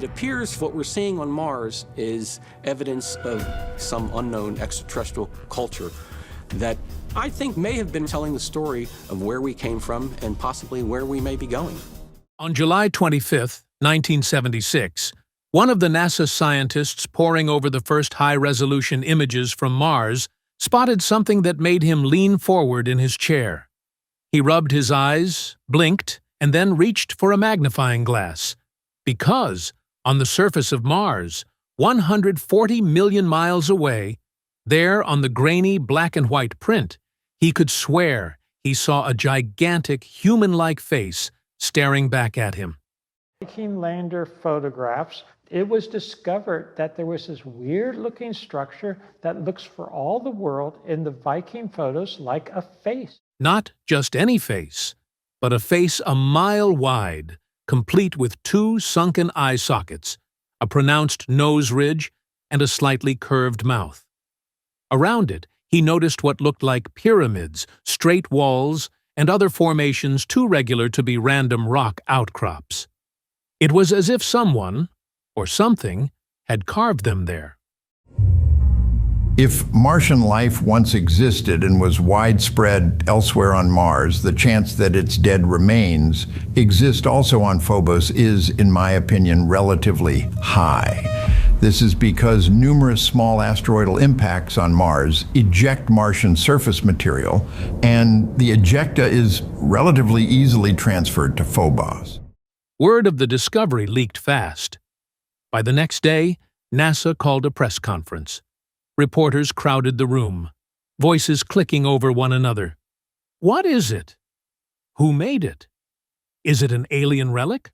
appears what we're seeing on Mars is evidence of some unknown extraterrestrial culture that I think may have been telling the story of where we came from and possibly where we may be going. On July 25, 1976, one of the NASA scientists poring over the first high-resolution images from Mars spotted something that made him lean forward in his chair. He rubbed his eyes, blinked, and then reached for a magnifying glass, because on the surface of Mars, 140 million miles away, there on the grainy black and white print, he could swear he saw a gigantic human-like face staring back at him. Viking lander photographs, it was discovered that there was this weird-looking structure that looks for all the world in the Viking photos like a face. Not just any face, but a face a mile wide, complete with two sunken eye sockets, a pronounced nose ridge, and a slightly curved mouth. Around it, he noticed what looked like pyramids, straight walls, and other formations too regular to be random rock outcrops. It was as if someone, or something, had carved them there. If Martian life once existed and was widespread elsewhere on Mars, the chance that its dead remains exist also on Phobos is, in my opinion, relatively high. This is because numerous small asteroidal impacts on Mars eject Martian surface material, and the ejecta is relatively easily transferred to Phobos. Word of the discovery leaked fast. By the next day, NASA called a press conference. Reporters crowded the room, voices clicking over one another. What is it? Who made it? Is it an alien relic?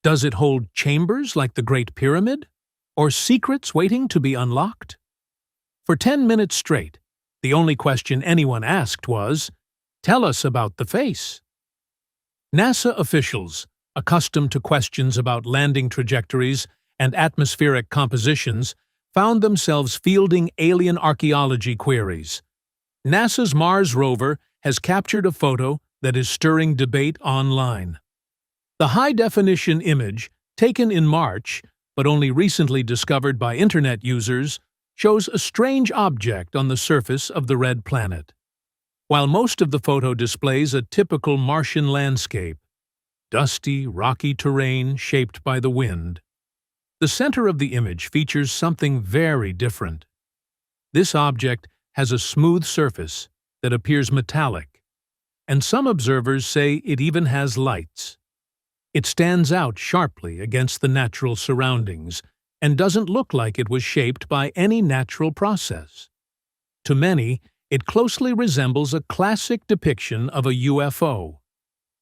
Does it hold chambers like the Great Pyramid? Or secrets waiting to be unlocked? For 10 minutes straight, the only question anyone asked was, "Tell us about the face." NASA officials, accustomed to questions about landing trajectories and atmospheric compositions, found themselves fielding alien archaeology queries. NASA's Mars rover has captured a photo that is stirring debate online. The high-definition image, taken in March, but only recently discovered by Internet users, shows a strange object on the surface of the red planet. While most of the photo displays a typical Martian landscape, dusty, rocky terrain shaped by the wind, the center of the image features something very different. This object has a smooth surface that appears metallic, and some observers say it even has lights. It stands out sharply against the natural surroundings and doesn't look like it was shaped by any natural process. To many, it closely resembles a classic depiction of a UFO.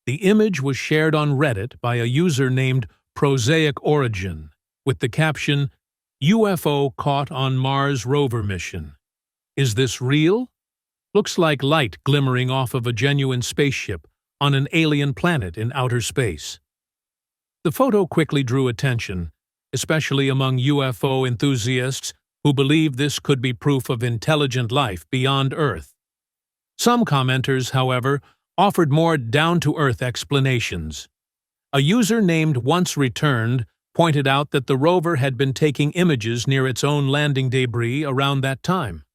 The image was shared on Reddit by a user named Prosaic Origin, with the caption, "UFO caught on Mars rover mission. Is this real? Looks like light glimmering off of a genuine spaceship on an alien planet in outer space." The photo quickly drew attention, especially among UFO enthusiasts who believe this could be proof of intelligent life beyond Earth. Some commenters, however, offered more down-to-earth explanations. A user named Once Returned pointed out that the rover had been taking images near its own landing debris around that time.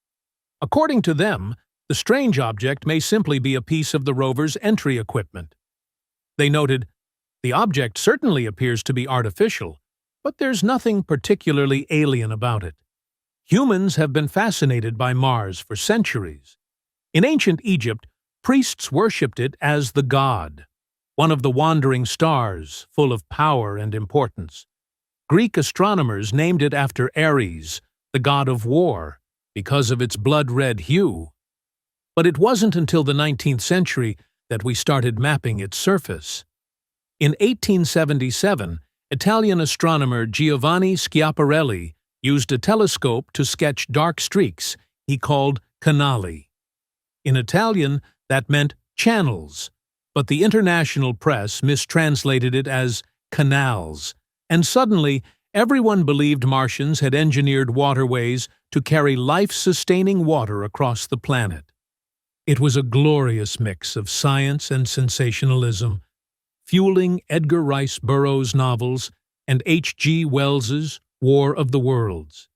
According to them, the strange object may simply be a piece of the rover's entry equipment. They noted, "The object certainly appears to be artificial, but there's nothing particularly alien about it. Humans have been fascinated by Mars for centuries. In ancient Egypt, priests worshipped it as the god, one of the wandering stars, full of power and importance. Greek astronomers named it after Ares, the god of war, because of its blood-red hue. But it wasn't until the 19th century that we started mapping its surface. In 1877, Italian astronomer Giovanni Schiaparelli used a telescope to sketch dark streaks he called canali. In Italian, that meant channels, but the international press mistranslated it as canals, and suddenly everyone believed Martians had engineered waterways to carry life-sustaining water across the planet. It was a glorious mix of science and sensationalism, fueling Edgar Rice Burroughs' novels and H.G. Wells's War of the Worlds.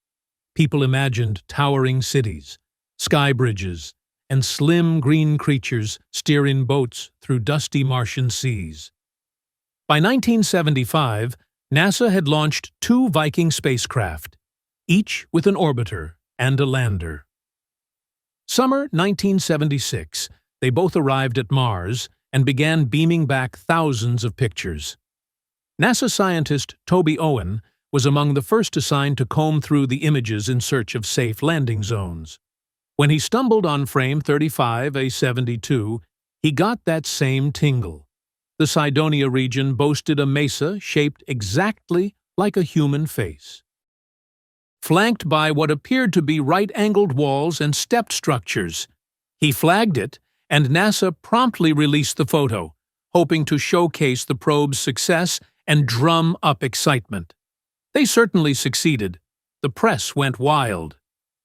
People imagined towering cities, sky bridges, and slim green creatures steer in boats through dusty Martian seas. By 1975, NASA had launched 2 Viking spacecraft, each with an orbiter and a lander. Summer 1976, they both arrived at Mars and began beaming back thousands of pictures. NASA scientist Toby Owen was among the first assigned to comb through the images in search of safe landing zones. When he stumbled on frame 35A72, he got that same tingle. The Cydonia region boasted a mesa shaped exactly like a human face, flanked by what appeared to be right-angled walls and stepped structures. He flagged it, and NASA promptly released the photo, hoping to showcase the probe's success and drum up excitement. They certainly succeeded. The press went wild.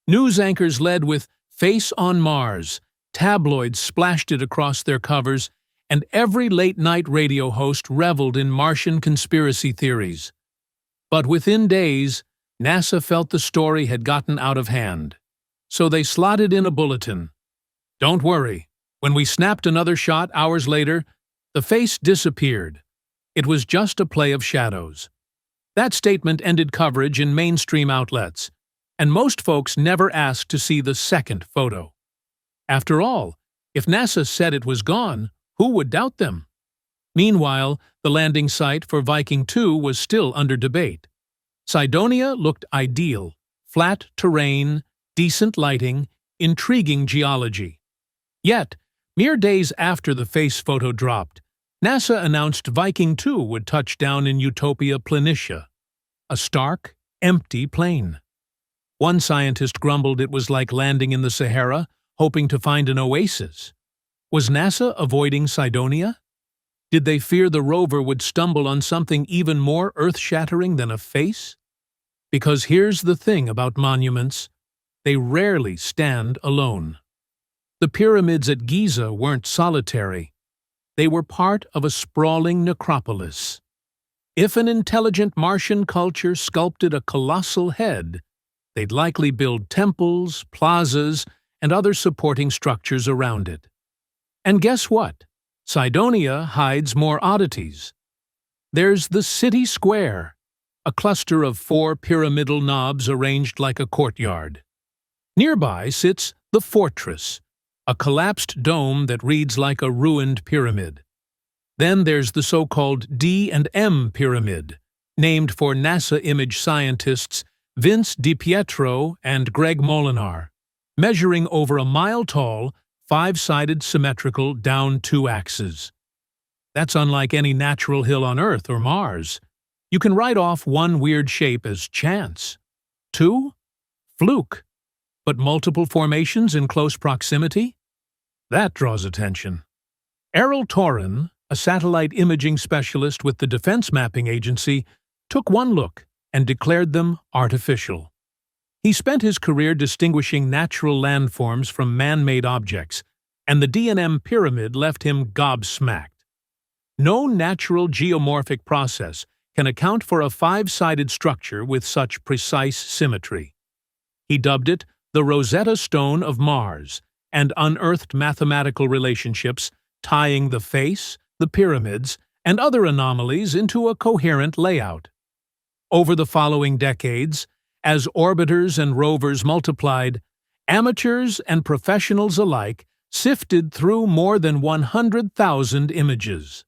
News anchors led with "Face on Mars," tabloids splashed it across their covers, and every late-night radio host reveled in Martian conspiracy theories. But within days, NASA felt the story had gotten out of hand. So they slotted in a bulletin. "Don't worry. When we snapped another shot hours later, the face disappeared. It was just a play of shadows." That statement ended coverage in mainstream outlets, and most folks never asked to see the second photo. After all, if NASA said it was gone, who would doubt them? Meanwhile, the landing site for Viking 2 was still under debate. Cydonia looked ideal: flat terrain, decent lighting, intriguing geology. Yet, mere days after the face photo dropped, NASA announced Viking 2 would touch down in Utopia Planitia, a stark, empty plain. One scientist grumbled it was like landing in the Sahara, hoping to find an oasis. Was NASA avoiding Cydonia? Did they fear the rover would stumble on something even more earth-shattering than a face? Because here's the thing about monuments: they rarely stand alone. The pyramids at Giza weren't solitary. They were part of a sprawling necropolis. If an intelligent Martian culture sculpted a colossal head, they'd likely build temples, plazas, and other supporting structures around it. And guess what? Cydonia hides more oddities. There's the city square, a cluster of 4 pyramidal knobs arranged like a courtyard. Nearby sits the fortress, a collapsed dome that reads like a ruined pyramid. Then there's the so-called D and M pyramid, named for NASA image scientists Vince DiPietro and Greg Molinar, measuring over a mile tall, 5-sided symmetrical down 2 axes. That's unlike any natural hill on Earth or Mars. You can write off one weird shape as chance. 2? Fluke. But multiple formations in close proximity? That draws attention. Errol Torin, a satellite imaging specialist with the Defense Mapping Agency, took one look and declared them artificial. He spent his career distinguishing natural landforms from man-made objects, and the D&M pyramid left him gobsmacked. No natural geomorphic process can account for a 5-sided structure with such precise symmetry. He dubbed it the Rosetta Stone of Mars, and unearthed mathematical relationships tying the face, the pyramids, and other anomalies into a coherent layout. Over the following decades, as orbiters and rovers multiplied, amateurs and professionals alike sifted through more than 100,000 images.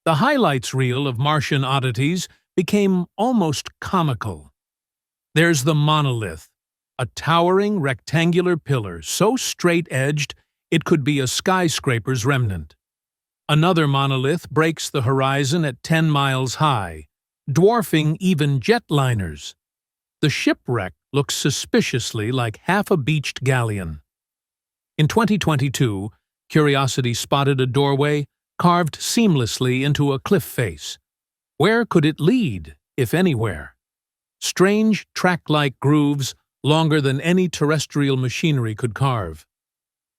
The highlights reel of Martian oddities became almost comical. There's the monolith, a towering rectangular pillar so straight-edged it could be a skyscraper's remnant. Another monolith breaks the horizon at 10 miles high, dwarfing even jetliners. The shipwreck looks suspiciously like half a beached galleon. In 2022, Curiosity spotted a doorway carved seamlessly into a cliff face. Where could it lead, if anywhere? Strange track-like grooves longer than any terrestrial machinery could carve.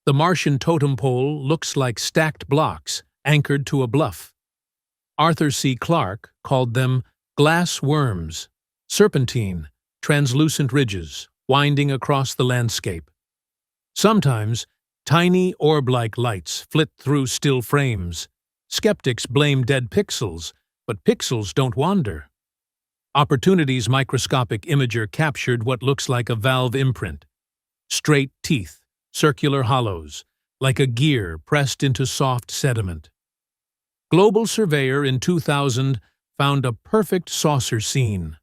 The Martian totem pole looks like stacked blocks anchored to a bluff. Arthur C. Clarke called them glass worms, serpentine, translucent ridges winding across the landscape. Sometimes, tiny orb-like lights flit through still frames. Skeptics blame dead pixels, but pixels don't wander. Opportunity's microscopic imager captured what looks like a valve imprint. Straight teeth, circular hollows, like a gear pressed into soft sediment. Global Surveyor in 2000 found a perfect saucer scene.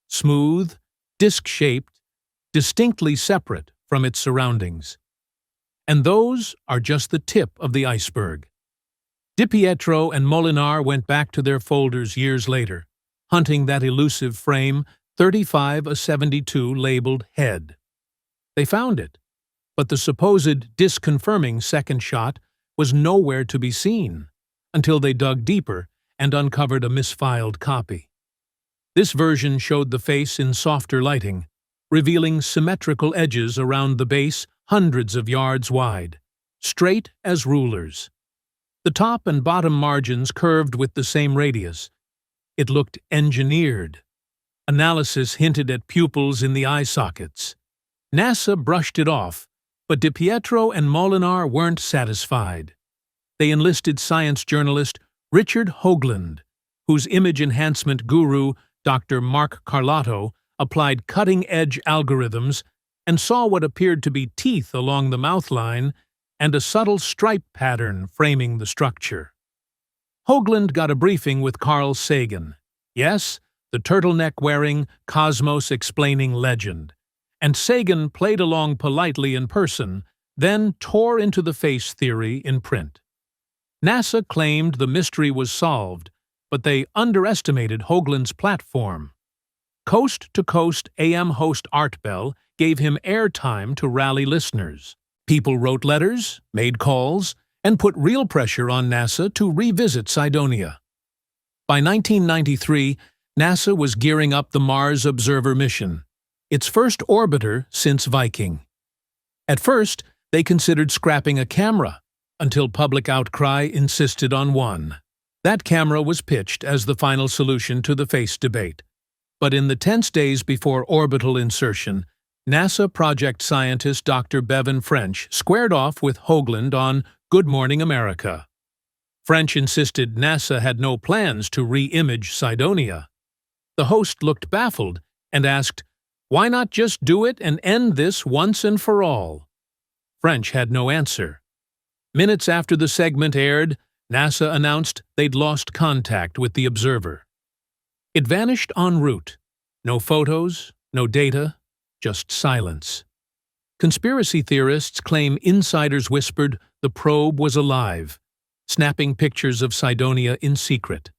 Smooth, disc-shaped, distinctly separate from its surroundings. And those are just the tip of the iceberg. DiPietro and Molinar went back to their folders years later, hunting that elusive frame 35A72 labeled head. They found it, but the supposed disconfirming second shot was nowhere to be seen until they dug deeper and uncovered a misfiled copy. This version showed the face in softer lighting, revealing symmetrical edges around the base hundreds of yards wide, straight as rulers. The top and bottom margins curved with the same radius. It looked engineered. Analysis hinted at pupils in the eye sockets. NASA brushed it off, but DiPietro and Molinar weren't satisfied. They enlisted science journalist Richard Hoagland, whose image enhancement guru, Dr. Mark Carlotto, applied cutting-edge algorithms and saw what appeared to be teeth along the mouth line and a subtle stripe pattern framing the structure. Hoagland got a briefing with Carl Sagan. Yes, the turtleneck-wearing, cosmos-explaining legend. And Sagan played along politely in person, then tore into the face theory in print. NASA claimed the mystery was solved, but they underestimated Hoagland's platform. Coast-to-coast AM host Art Bell gave him airtime to rally listeners. People wrote letters, made calls, and put real pressure on NASA to revisit Cydonia. By 1993, NASA was gearing up the Mars Observer mission, its first orbiter since Viking. At first, they considered scrapping a camera, until public outcry insisted on one. That camera was pitched as the final solution to the face debate. But in the tense days before orbital insertion, NASA project scientist Dr. Bevan French squared off with Hoagland on Good Morning America. French insisted NASA had no plans to re-image Cydonia. The host looked baffled and asked, "Why not just do it and end this once and for all?" French had no answer. Minutes after the segment aired, NASA announced they'd lost contact with the observer. It vanished en route. No photos, no data, just silence. Conspiracy theorists claim insiders whispered the probe was alive, snapping pictures of Cydonia in secret.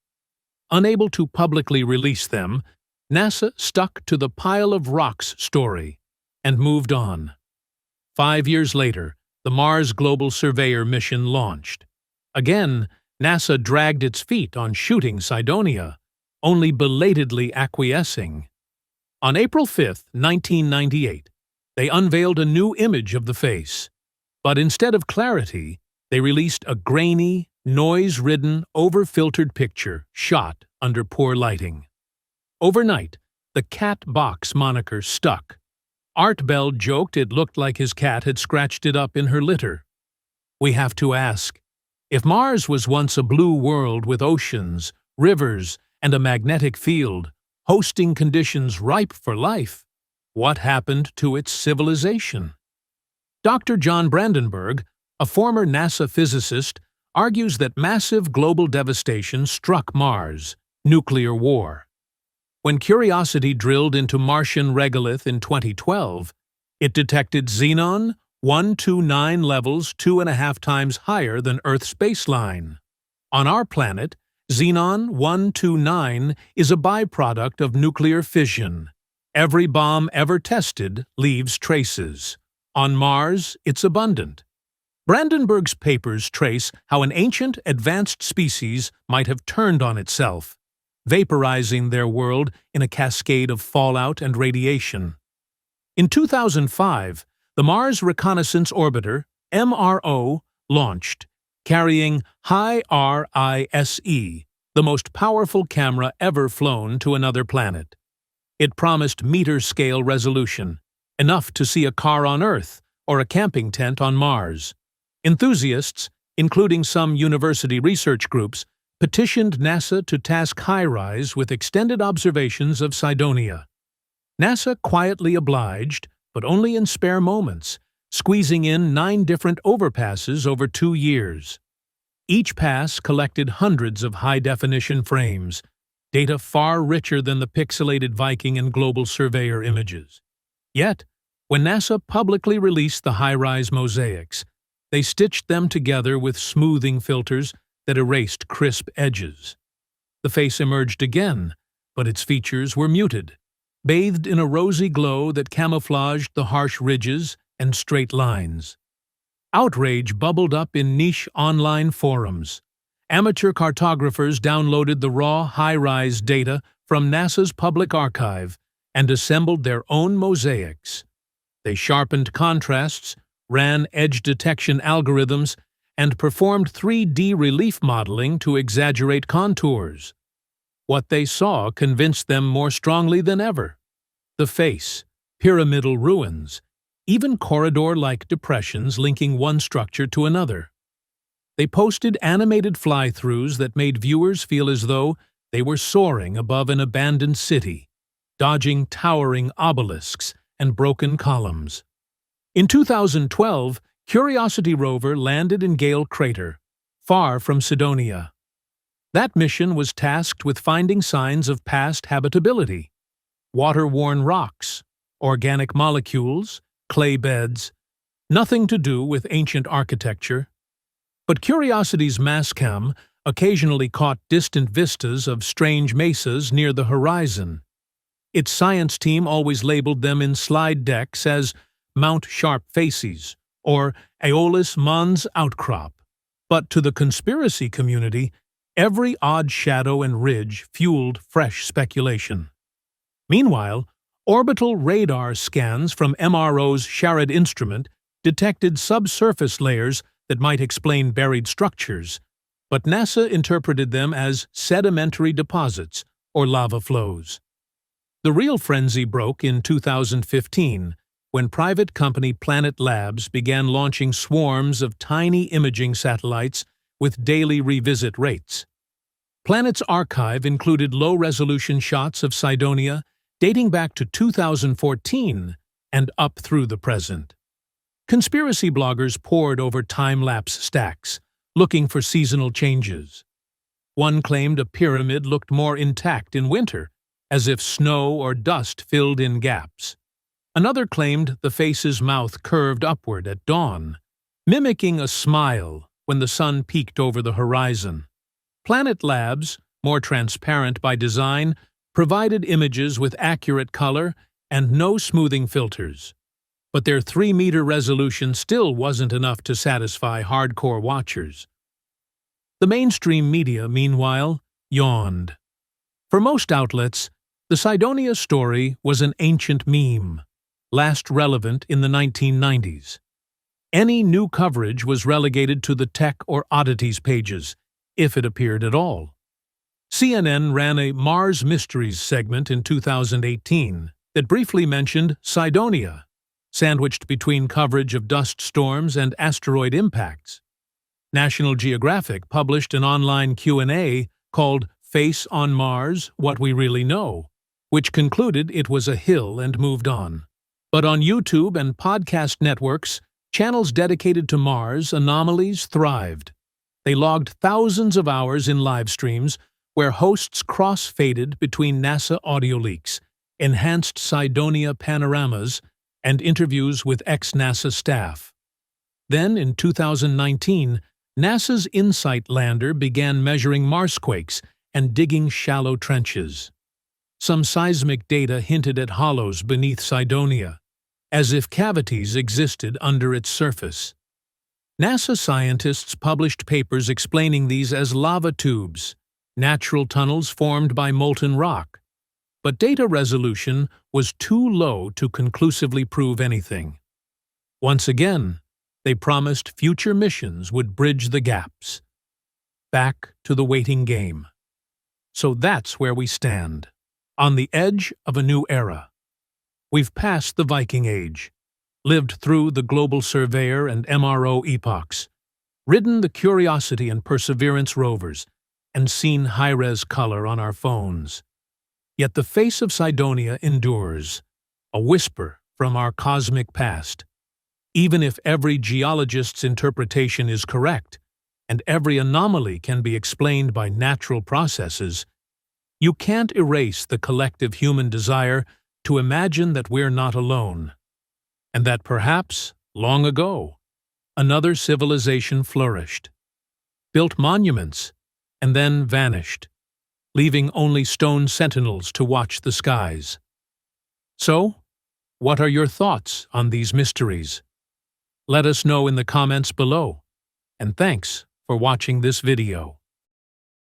Unable to publicly release them, NASA stuck to the pile of rocks story and moved on. 5 years later, the Mars Global Surveyor mission launched. Again, NASA dragged its feet on shooting Cydonia, only belatedly acquiescing. On April 5, 1998, they unveiled a new image of the face. But instead of clarity, they released a grainy, noise-ridden, over-filtered picture shot under poor lighting. Overnight, the cat box moniker stuck. Art Bell joked it looked like his cat had scratched it up in her litter. We have to ask, if Mars was once a blue world with oceans, rivers, and a magnetic field, hosting conditions ripe for life, what happened to its civilization? Dr. John Brandenburg, a former NASA physicist, argues that massive global devastation struck Mars, nuclear war. When Curiosity drilled into Martian regolith in 2012, it detected xenon 129 levels 2.5 times higher than Earth's baseline. On our planet, xenon 129 is a byproduct of nuclear fission. Every bomb ever tested leaves traces. On Mars, it's abundant. Brandenburg's papers trace how an ancient, advanced species might have turned on itself, vaporizing their world in a cascade of fallout and radiation. In 2005, the Mars Reconnaissance Orbiter, MRO, launched, carrying high RISE, the most powerful camera ever flown to another planet. It promised meter-scale resolution, enough to see a car on Earth or a camping tent on Mars. Enthusiasts, including some university research groups, petitioned NASA to task HiRISE with extended observations of Cydonia. NASA quietly obliged, but only in spare moments, squeezing in 9 different overpasses over 2 years. Each pass collected hundreds of high-definition frames, data far richer than the pixelated Viking and Global Surveyor images. Yet, when NASA publicly released the HiRISE mosaics, they stitched them together with smoothing filters that erased crisp edges. The face emerged again, but its features were muted, bathed in a rosy glow that camouflaged the harsh ridges and straight lines. Outrage bubbled up in niche online forums. Amateur cartographers downloaded the raw HiRISE data from NASA's public archive and assembled their own mosaics. They sharpened contrasts, ran edge detection algorithms, and performed 3D relief modeling to exaggerate contours. What they saw convinced them more strongly than ever. The face, pyramidal ruins, even corridor-like depressions linking one structure to another. They posted animated fly-throughs that made viewers feel as though they were soaring above an abandoned city, dodging towering obelisks and broken columns. In 2012, Curiosity rover landed in Gale Crater, far from Cydonia. That mission was tasked with finding signs of past habitability, water-worn rocks, organic molecules, clay beds, nothing to do with ancient architecture. But Curiosity's Mastcam occasionally caught distant vistas of strange mesas near the horizon. Its science team always labeled them in slide decks as Mount Sharp Facies or Aeolus Mons Outcrop. But to the conspiracy community, every odd shadow and ridge fueled fresh speculation. Meanwhile, orbital radar scans from MRO's Sharad instrument detected subsurface layers that might explain buried structures, but NASA interpreted them as sedimentary deposits or lava flows. The real frenzy broke in 2015, when private company Planet Labs began launching swarms of tiny imaging satellites with daily revisit rates. Planet's archive included low-resolution shots of Cydonia dating back to 2014 and up through the present. Conspiracy bloggers pored over time-lapse stacks, looking for seasonal changes. One claimed a pyramid looked more intact in winter, as if snow or dust filled in gaps. Another claimed the face's mouth curved upward at dawn, mimicking a smile when the sun peeked over the horizon. Planet Labs, more transparent by design, provided images with accurate color and no smoothing filters. But their 3-meter resolution still wasn't enough to satisfy hardcore watchers. The mainstream media, meanwhile, yawned. For most outlets, the Cydonia story was an ancient meme, last relevant in the 1990s. Any new coverage was relegated to the tech or oddities pages, if it appeared at all. CNN ran a Mars Mysteries segment in 2018 that briefly mentioned Cydonia, sandwiched between coverage of dust storms and asteroid impacts. National Geographic published an online Q&A called Face on Mars, What We Really Know, which concluded it was a hill and moved on. But on YouTube and podcast networks, channels dedicated to Mars anomalies thrived. They logged thousands of hours in live streams where hosts cross-faded between NASA audio leaks, enhanced Cydonia panoramas, and interviews with ex-NASA staff. Then, in 2019, NASA's InSight lander began measuring Marsquakes and digging shallow trenches. Some seismic data hinted at hollows beneath Cydonia, as if cavities existed under its surface. NASA scientists published papers explaining these as lava tubes, natural tunnels formed by molten rock. But data resolution was too low to conclusively prove anything. Once again, they promised future missions would bridge the gaps. Back to the waiting game. So that's where we stand, on the edge of a new era. We've passed the Viking Age, lived through the global surveyor and MRO epochs, ridden the Curiosity and Perseverance rovers, and seen high-res color on our phones. Yet the face of Cydonia endures, a whisper from our cosmic past. Even if every geologist's interpretation is correct, and every anomaly can be explained by natural processes, you can't erase the collective human desire to imagine that we're not alone, and that perhaps, long ago, another civilization flourished, built monuments, and then vanished, leaving only stone sentinels to watch the skies. So, what are your thoughts on these mysteries? Let us know in the comments below, and thanks for watching this video.